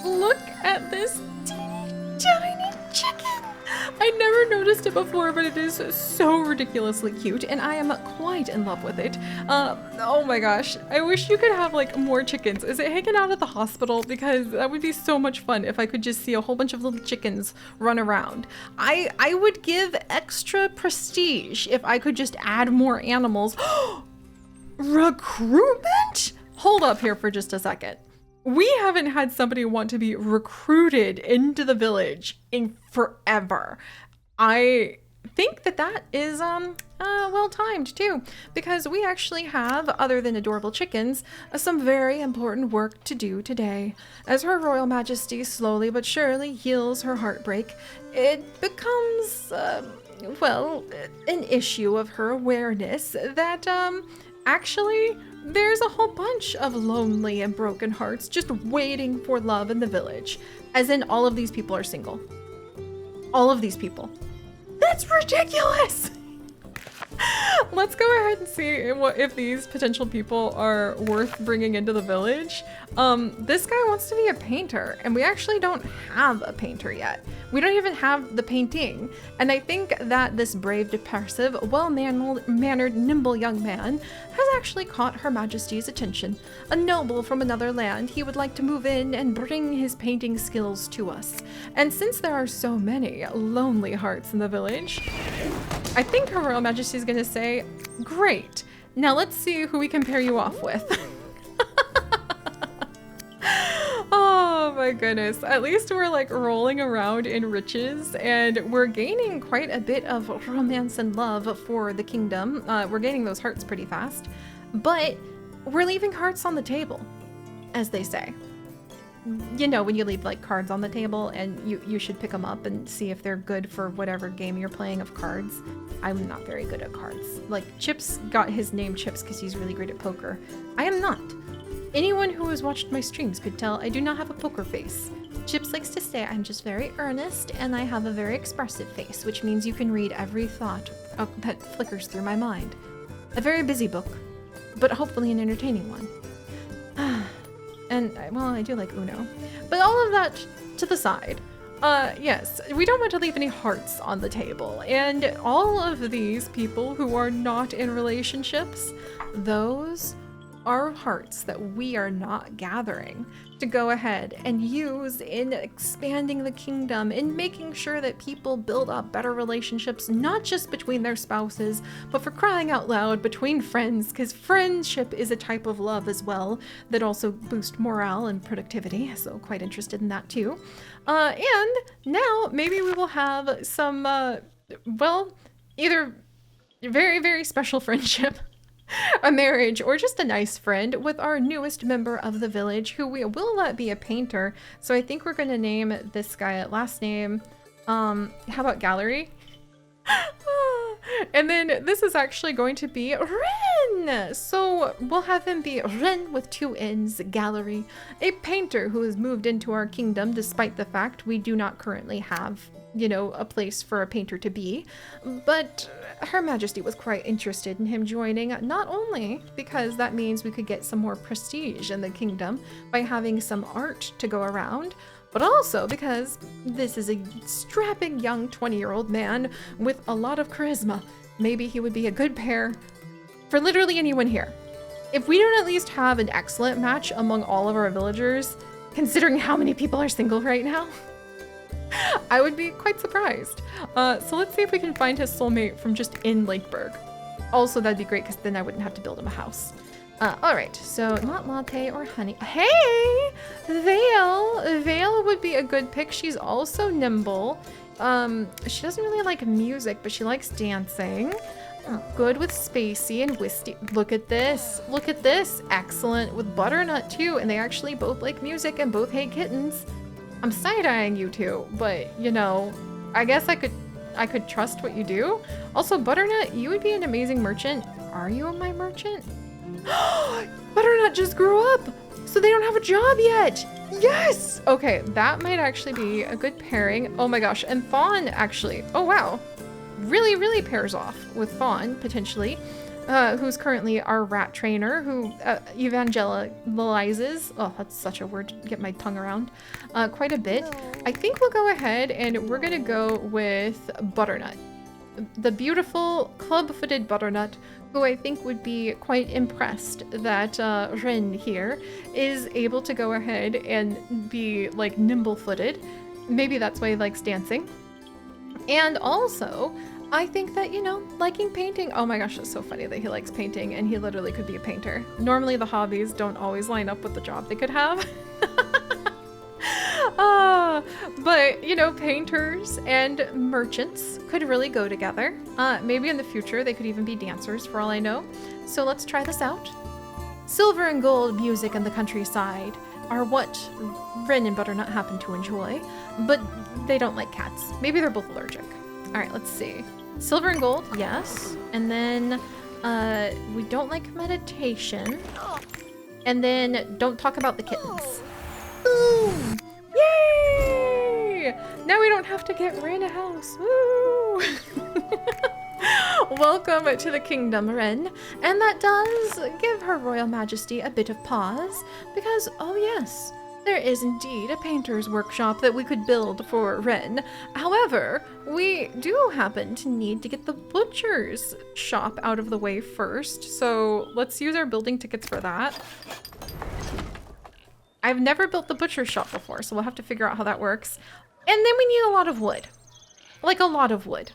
Look at this teeny tiny chicken. I never noticed it before, but it is so ridiculously cute, and I am quite in love with it. Oh my gosh, I wish you could have like more chickens. Is it hanging out at the hospital? Because that would be so much fun if I could just see a whole bunch of little chickens run around. I would give extra prestige if I could just add more animals. Recruitment? Hold up here for just a second. We haven't had somebody want to be recruited into the village in forever. I think that is well timed too, because we actually have, other than adorable chickens, some very important work to do today. As Her Royal Majesty slowly but surely heals her heartbreak, it becomes, well, an issue of her awareness that actually there's a whole bunch of lonely and broken hearts just waiting for love in the village. As in, all of these people are single. All of these people. That's ridiculous! Let's go ahead and see if these potential people are worth bringing into the village. This guy wants to be a painter, and we actually don't have a painter yet. We don't even have the painting. And I think that this brave, depressive, well-mannered, nimble young man has actually caught Her Majesty's attention. A noble from another land, he would like to move in and bring his painting skills to us. And since there are so many lonely hearts in the village, I think Her Royal Majesty is going to say, great, now let's see who we can pair you off with. Oh my goodness. At least we're like rolling around in riches, and we're gaining quite a bit of romance and love for the kingdom. We're gaining those hearts pretty fast, but we're leaving hearts on the table, as they say. You know, when you leave like cards on the table, and you should pick them up and see if they're good for whatever game you're playing of cards. I'm not very good at cards. Like, Chips got his name Chips because he's really great at poker. I am not. Anyone who has watched my streams could tell I do not have a poker face. Chips likes to say I'm just very earnest, and I have a very expressive face, which means you can read every thought that flickers through my mind. A very busy book, but hopefully an entertaining one. And, well, I do like Uno. But all of that to the side. Yes, we don't want to leave any hearts on the table. And all of these people who are not in relationships, those are hearts that we are not gathering to go ahead and use in expanding the kingdom, in making sure that people build up better relationships, not just between their spouses, but for crying out loud, between friends, because friendship is a type of love as well that also boosts morale and productivity, so quite interested in that too. And now maybe we will have some, well, either very, very special friendship, a marriage, or just a nice friend with our newest member of the village, who we will let be a painter. So I think we're going to name this guy last name, how about Gallery? And then this is actually going to be Ren. So we'll have him be Ren with 2 N's, Gallery, a painter who has moved into our kingdom despite the fact we do not currently have, you know, a place for a painter to be. But Her Majesty was quite interested in him joining, not only because that means we could get some more prestige in the kingdom by having some art to go around, but also because this is a strapping young 20-year-old man with a lot of charisma. Maybe he would be a good pair for literally anyone here. If we don't at least have an excellent match among all of our villagers, considering how many people are single right now, I would be quite surprised. So let's see if we can find his soulmate from just in Lakeburg. Also, that'd be great because then I wouldn't have to build him a house. All right, so not latte or honey. Hey, Vale. Vale would be a good pick. She's also nimble. She doesn't really like music, but she likes dancing. Good with Spacey and Wisty. Look at this. Look at this. Excellent with Butternut too. And they actually both like music and both hate kittens. I'm side-eyeing you two, but you know, I guess I could trust what you do. Also, Butternut, you would be an amazing merchant. Are you my merchant? Butternut just grew up, so they don't have a job yet. Yes! Okay, that might actually be a good pairing. Oh my gosh, and Fawn actually, oh wow, really, really pairs off with Fawn, potentially. who's currently our rat trainer, who evangelizes, oh, that's such a word to get my tongue around, quite a bit. I think we'll go ahead and we're gonna go with Butternut. The beautiful club-footed Butternut, who I think would be quite impressed that Ren here is able to go ahead and be like nimble-footed. Maybe that's why he likes dancing. And also, I think that, you know, liking painting, oh my gosh, it's so funny that he likes painting and he literally could be a painter. Normally the hobbies don't always line up with the job they could have. But, you know, painters and merchants could really go together. Maybe in the future they could even be dancers for all I know. So let's try this out. Silver and gold music in the countryside are what Ren and Butternut happen to enjoy, but they don't like cats. Maybe they're both allergic. All right, let's see. Silver and gold, yes. And then we don't like meditation. And then don't talk about the kittens. Boom! Yay! Now we don't have to get Ren a house. Woo! Welcome to the kingdom, Ren. And that does give Her Royal Majesty a bit of pause, because, oh yes, there is indeed a painter's workshop that we could build for Ren. However, we do happen to need to get the butcher's shop out of the way first, so let's use our building tickets for that. I've never built the butcher's shop before, so we'll have to figure out how that works. And then we need a lot of wood. Like a lot of wood.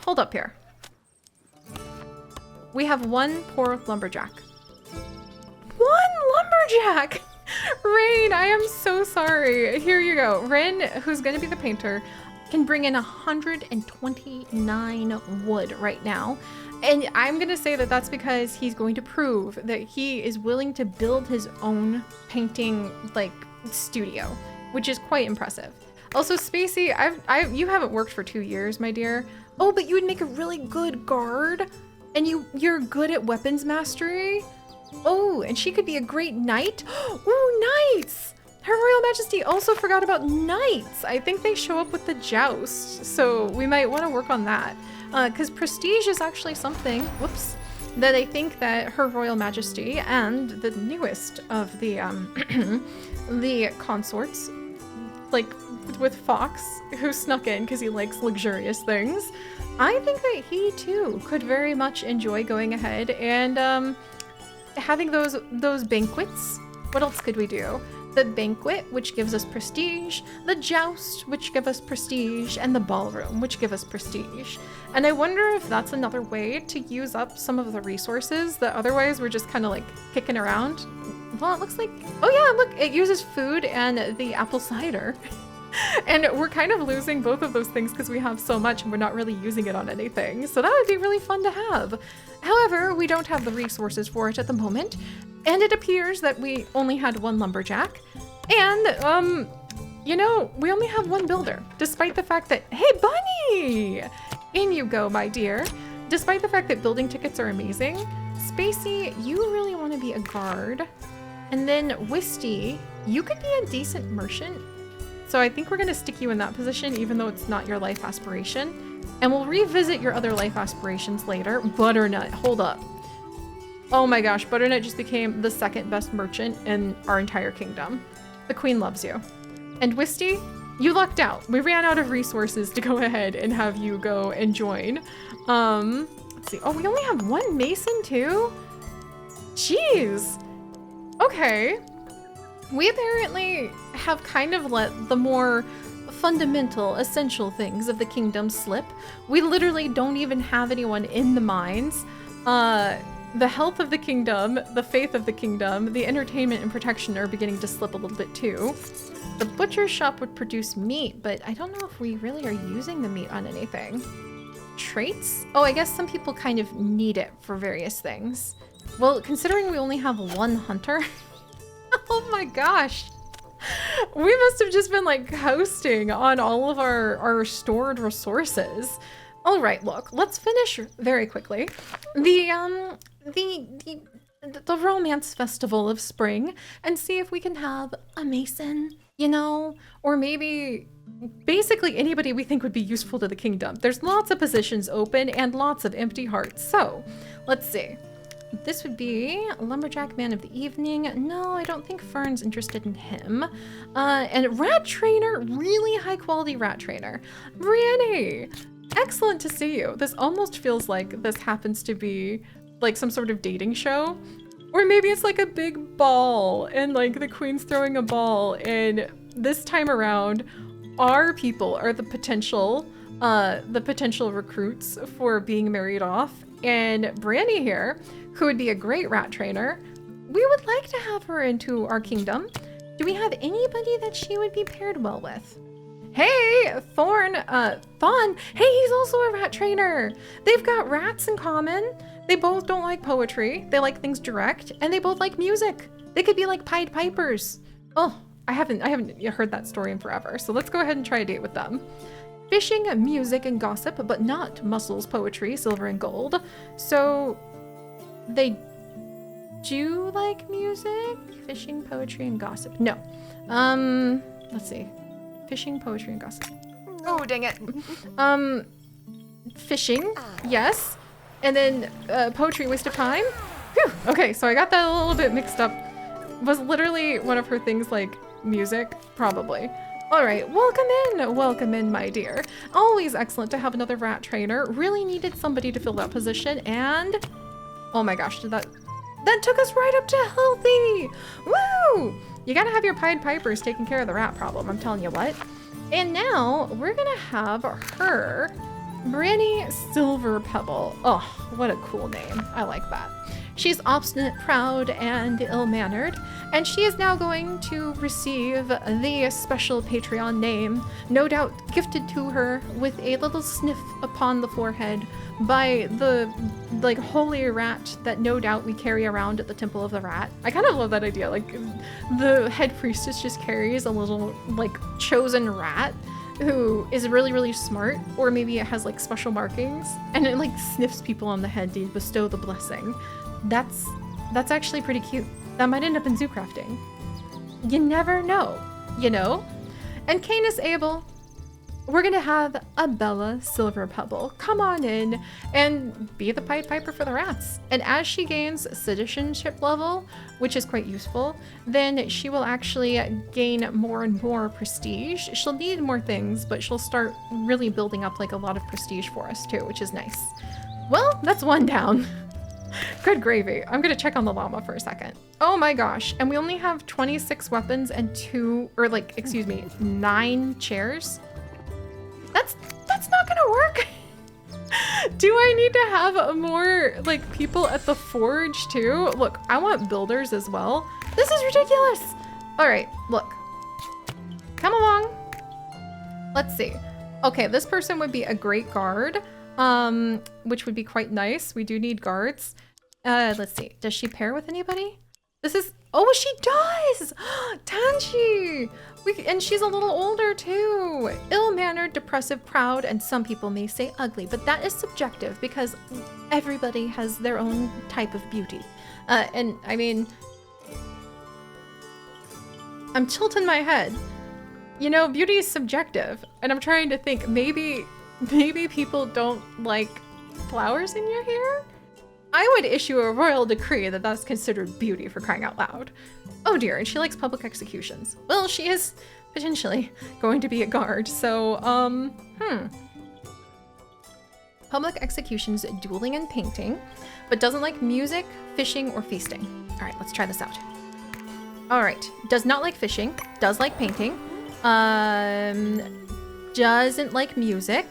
Hold up here. We have one poor lumberjack. One lumberjack! Rain, I am so sorry. Here you go. Ren, who's going to be the painter, can bring in 129 wood right now. And I'm going to say that that's because he's going to prove that he is willing to build his own painting, like, studio, which is quite impressive. Also, Spacey, you haven't worked for 2 years, my dear. Oh, but you would make a really good guard. And you're good at weapons mastery. Oh, and she could be a great knight. Ooh, knights! Her Royal Majesty also forgot about knights. I think they show up with the joust, so we might want to work on that. Because prestige is actually something, whoops, that I think that Her Royal Majesty and the newest of the the consorts, like with Fox, who snuck in because he likes luxurious things, I think that he too could very much enjoy going ahead and having those banquets. What else could we do? The banquet, which gives us prestige, the joust, which give us prestige, and the ballroom, which give us prestige. And I wonder if that's another way to use up some of the resources that otherwise we're just kind of like kicking around. Well, it looks like, oh yeah, look, it uses food and the apple cider. And we're kind of losing both of those things because we have so much and we're not really using it on anything. So that would be really fun to have. However, we don't have the resources for it at the moment. And it appears that we only had one lumberjack. And, you know, we only have one builder, despite the fact that, hey, Bunny! In you go, my dear. Despite the fact that building tickets are amazing, Spacey, you really want to be a guard. And then Wisty, you could be a decent merchant. So I think we're going to stick you in that position, even though it's not your life aspiration. And we'll revisit your other life aspirations later. Butternut, hold up. Oh my gosh, Butternut just became the second best merchant in our entire kingdom. The queen loves you. And Wisty, you lucked out. We ran out of resources to go ahead and have you go and join. Let's see. Oh, we only have one mason too? Jeez. Okay. We apparently have kind of let the more fundamental, essential things of the kingdom slip. We literally don't even have anyone in the mines. The health of the kingdom, the faith of the kingdom, the entertainment and protection are beginning to slip a little bit too. The butcher's shop would produce meat, but I don't know if we really are using the meat on anything. Traits? Oh, I guess some people kind of need it for various things. Well, considering we only have one hunter, oh my gosh. We must have just been like coasting on all of our stored resources. All right, look, let's finish very quickly. The the romance festival of spring and see if we can have a mason, you know, or maybe basically anybody we think would be useful to the kingdom. There's lots of positions open and lots of empty hearts. So let's see. This would be Lumberjack Man of the Evening. No, I don't think Fern's interested in him. And Rat Trainer, really high quality Rat Trainer. Brienne, excellent to see you. This almost feels like this happens to be like some sort of dating show. Or maybe it's like a big ball and like the queen's throwing a ball, and this time around, our people are the potential recruits for being married off. And Brandy here, who would be a great rat trainer, we would like to have her into our kingdom. Do we have anybody that she would be paired well with? Hey, Thorn, Thon, hey, he's also a rat trainer. They've got rats in common. They both don't like poetry. They like things direct, and they both like music. They could be like Pied Pipers. Oh, I haven't heard that story in forever. So let's go ahead and try a date with them. Fishing, music, and gossip, but not muscles, poetry, silver, and gold. So they do like music, fishing, poetry, and gossip. No. Let's see. Fishing, poetry, and gossip. Oh, dang it. Fishing, yes. And then poetry, waste of time. Whew. Okay, so I got that a little bit mixed up. Was literally one of her things like music? Probably. All right, welcome in, my dear. Always excellent to have another rat trainer. Really needed somebody to fill that position, and oh my gosh, that took us right up to healthy. Woo! You gotta have your Pied Pipers taking care of the rat problem, I'm telling you what. And now we're gonna have her, Branny Silver Pebble. Oh, what a cool name. I like that. She's obstinate, proud, and ill-mannered, and she is now going to receive the special Patreon name, no doubt gifted to her with a little sniff upon the forehead by the like holy rat that no doubt we carry around at the Temple of the Rat. I kind of love that idea. Like the head priestess just carries a little like chosen rat who is really, really smart, or maybe it has like special markings and it like sniffs people on the head to bestow the blessing. That's actually pretty cute. That might end up in zoo crafting. You never know, you know? And Canis Abel, we're gonna have a Bella Silver Pebble come on in and be the Pied Piper for the rats. And as she gains citizenship level, which is quite useful, then she will actually gain more and more prestige. She'll need more things, but she'll start really building up like a lot of prestige for us too, which is nice. Well, that's one down. Good gravy. I'm gonna check on the llama for a second. Oh my gosh, and we only have 26 weapons and 9 chairs. That's not gonna work. Do I need to have more like people at the forge too? Look, I want builders as well. This is ridiculous. All right, look, come along. Let's see. Okay, this person would be a great guard, which would be quite nice. We do need guards. Let's see. Does she pair with anybody? This is, oh, she does! Tanshi! And she's a little older too. Ill-mannered, depressive, proud, and some people may say ugly, but that is subjective because everybody has their own type of beauty. And I mean, I'm tilting my head. You know, beauty is subjective, and I'm trying to think, maybe people don't like flowers in your hair? I would issue a royal decree that that's considered beauty, for crying out loud. Oh dear, and she likes public executions. Well, she is potentially going to be a guard, so, Public executions, dueling, and painting, but doesn't like music, fishing, or feasting. All right, let's try this out. All right, does not like fishing, does like painting, doesn't like music.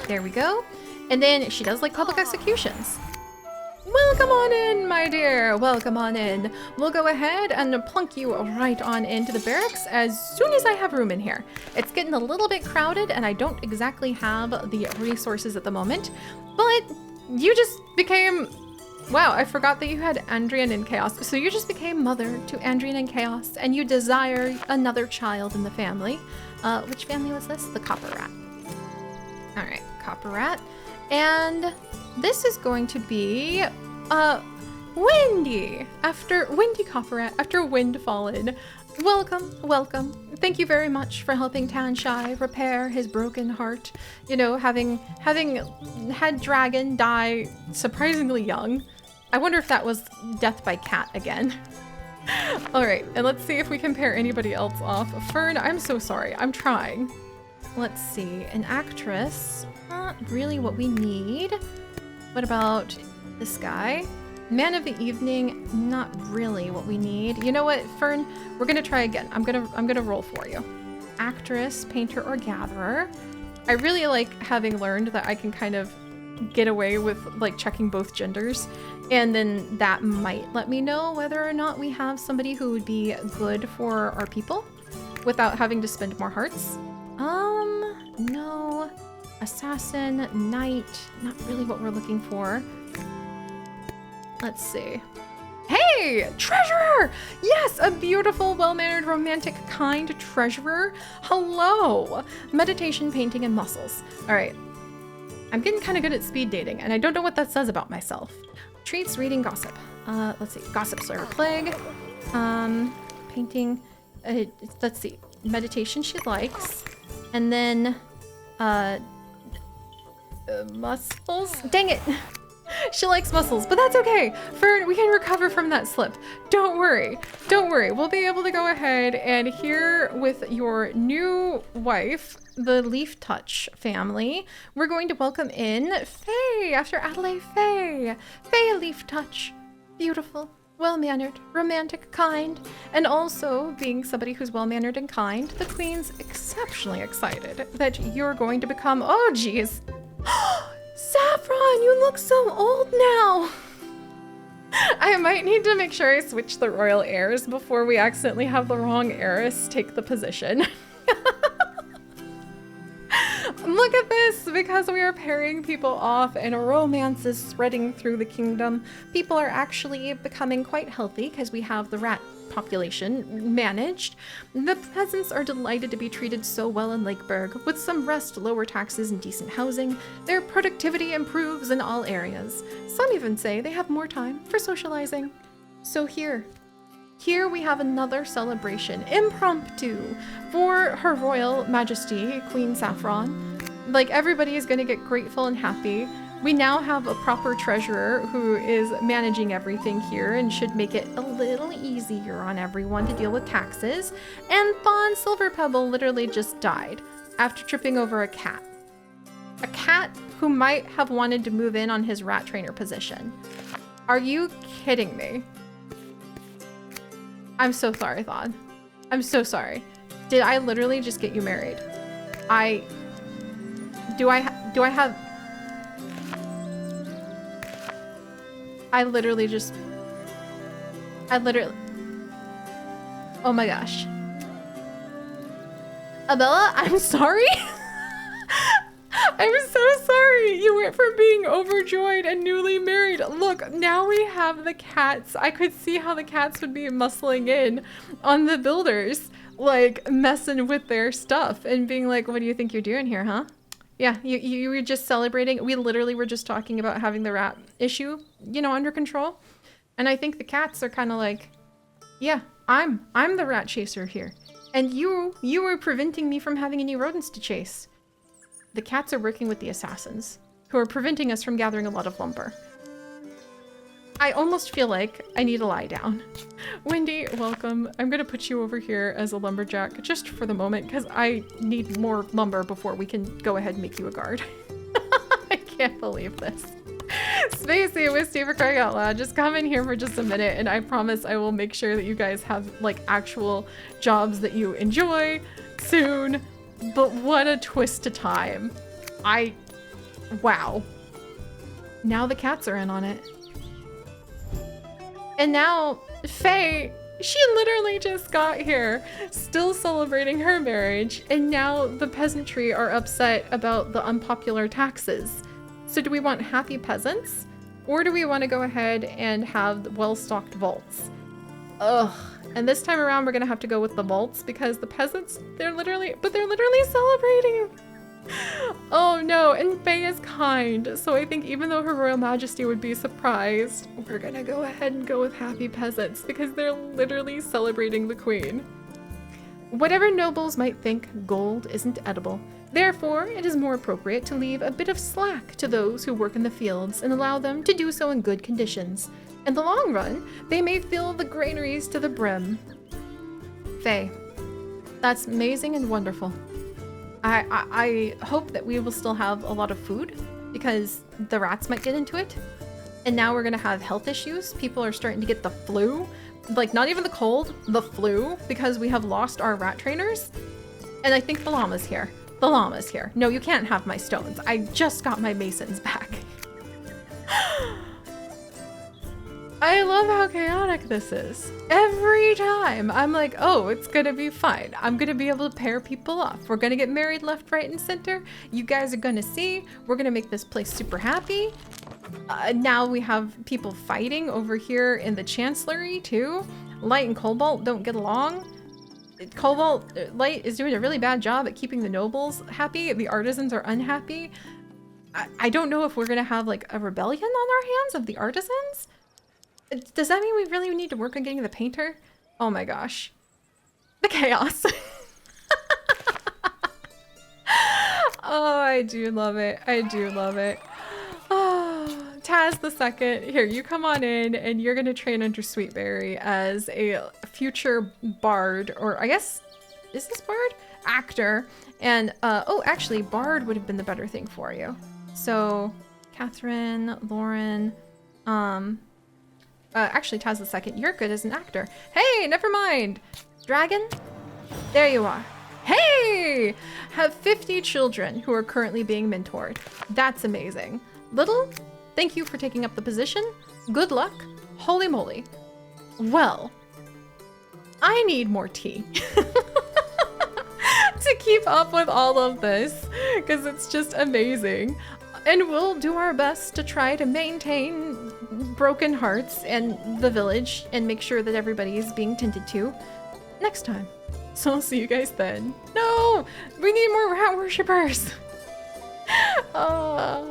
There we go. And then she does like public executions. Welcome on in, my dear. Welcome on in. We'll go ahead and plunk you right on into the barracks as soon as I have room in here. It's getting a little bit crowded and I don't exactly have the resources at the moment, but you just became, wow, I forgot that you had Andrian and Chaos. So you just became mother to Andrian and Chaos and you desire another child in the family. Which family was this? The Copper Rat. All right, Copper Rat. And this is going to be Wendy! After Wendy Copperat, after Wind Fallen. Welcome, welcome. Thank you very much for helping Tanshai repair his broken heart. You know, having had Dragon die surprisingly young. I wonder if that was death by cat again. All right, and let's see if we can pair anybody else off. Fern, I'm so sorry. I'm trying. Let's see, an actress. Not really what we need. What about this guy? Man of the evening, not really what we need. You know what, Fern? We're gonna try again. I'm gonna roll for you. Actress, painter, or gatherer. I really like having learned that I can kind of get away with like checking both genders, and then that might let me know whether or not we have somebody who would be good for our people without having to spend more hearts. No. Assassin, knight, not really what we're looking for. Let's see. Hey, treasurer! Yes, a beautiful, well-mannered, romantic, kind treasurer. Hello. Meditation, painting, and muscles. All right. I'm getting kind of good at speed dating, and I don't know what that says about myself. Treats, reading, gossip. Let's see. Gossip, Slayer, plague. Painting. Let's see. Meditation she likes. And then, muscles? Dang it! She likes muscles, but that's okay. Fern, we can recover from that slip. Don't worry. Don't worry. We'll be able to go ahead and here with your new wife, the Leaf Touch family, we're going to welcome in Faye after Adelaide Faye. Faye Leaf Touch. Beautiful, well-mannered, romantic, kind, and also being somebody who's well-mannered and kind, the Queen's exceptionally excited that you're going to become, oh geez. Saffron, you look so old now. I might need to make sure I switch the royal heirs before we accidentally have the wrong heiress take the position. Look at this, because we are pairing people off and romance is spreading through the kingdom. People are actually becoming quite healthy because we have the rat population managed. The peasants are delighted to be treated so well in Lakeburg. With some rest, lower taxes, and decent housing, their productivity improves in all areas. Some even say they have more time for socializing. So here we have another celebration, impromptu, for Her Royal Majesty, Queen Saffron. Like, everybody is gonna get grateful and happy. We now have a proper treasurer who is managing everything here and should make it a little easier on everyone to deal with taxes. And Fawn Silverpebble literally just died after tripping over a cat. A cat who might have wanted to move in on his rat trainer position. Are you kidding me? I'm so sorry, Thon. I'm so sorry. Did I literally just get you married? Do I have... I literally... Oh my gosh. Abella, I'm sorry? I'm so sorry. You went from being overjoyed and newly married. Look, now we have the cats. I could see how the cats would be muscling in on the builders, like messing with their stuff and being like, what do you think you're doing here, huh? Yeah, you were just celebrating. We literally were just talking about having the rat issue, you know, under control. And I think the cats are kind of like, yeah, I'm the rat chaser here. And you were preventing me from having any rodents to chase. The cats are working with the assassins, who are preventing us from gathering a lot of lumber. I almost feel like I need to lie down. Wendy, welcome. I'm gonna put you over here as a lumberjack just for the moment because I need more lumber before we can go ahead and make you a guard. I can't believe this. Spacey, Wisty, for crying out loud, just come in here for just a minute and I promise I will make sure that you guys have like actual jobs that you enjoy soon. But what a twist to time. Wow. Now the cats are in on it. And now Faye, she literally just got here, still celebrating her marriage, and now the peasantry are upset about the unpopular taxes. So do we want happy peasants? Or do we want to go ahead and have well-stocked vaults? Ugh. And this time around, we're gonna have to go with the vaults because the peasants, they're literally celebrating. Oh no, and Faye is kind, so I think even though Her Royal Majesty would be surprised, we're gonna go ahead and go with happy peasants because they're literally celebrating the queen. Whatever nobles might think, gold isn't edible. Therefore, it is more appropriate to leave a bit of slack to those who work in the fields and allow them to do so in good conditions. In the long run, they may fill the granaries to the brim. Faye, that's amazing and wonderful. I hope that we will still have a lot of food because the rats might get into it. And now we're gonna have health issues. People are starting to get the flu. Like, not even the cold, the flu, because we have lost our rat trainers. And I think the llama's here. The llama's here. No, you can't have my stones. I just got my masons back. I love how chaotic this is. Every time I'm like, oh, it's gonna be fine. I'm gonna be able to pair people off. We're gonna get married left, right, and center. You guys are gonna see. We're gonna make this place super happy. Now we have people fighting over here in the chancellery too. Light and Cobalt don't get along. Light is doing a really bad job at keeping the nobles happy. The artisans are unhappy. I don't know if we're gonna have like a rebellion on our hands of the artisans. Does that mean we really need to work on getting the painter? Oh my gosh. The chaos. Oh, I do love it. I do love it. Oh, Taz the second. Here, you come on in and you're gonna train under Sweetberry as a future bard, or I guess, is this bard? Actor. And, oh, actually, bard would have been the better thing for you. So, Catherine, Lauren, actually, Taz the second, you're good as an actor. Hey, never mind. Dragon, there you are. Hey! Have 50 children who are currently being mentored. That's amazing. Little, thank you for taking up the position. Good luck. Holy moly. Well, I need more tea to keep up with all of this because it's just amazing. And we'll do our best to try to maintain broken hearts and the village and make sure that everybody is being tended to next time. So I'll see you guys then. No! We need more rat worshippers! Oh.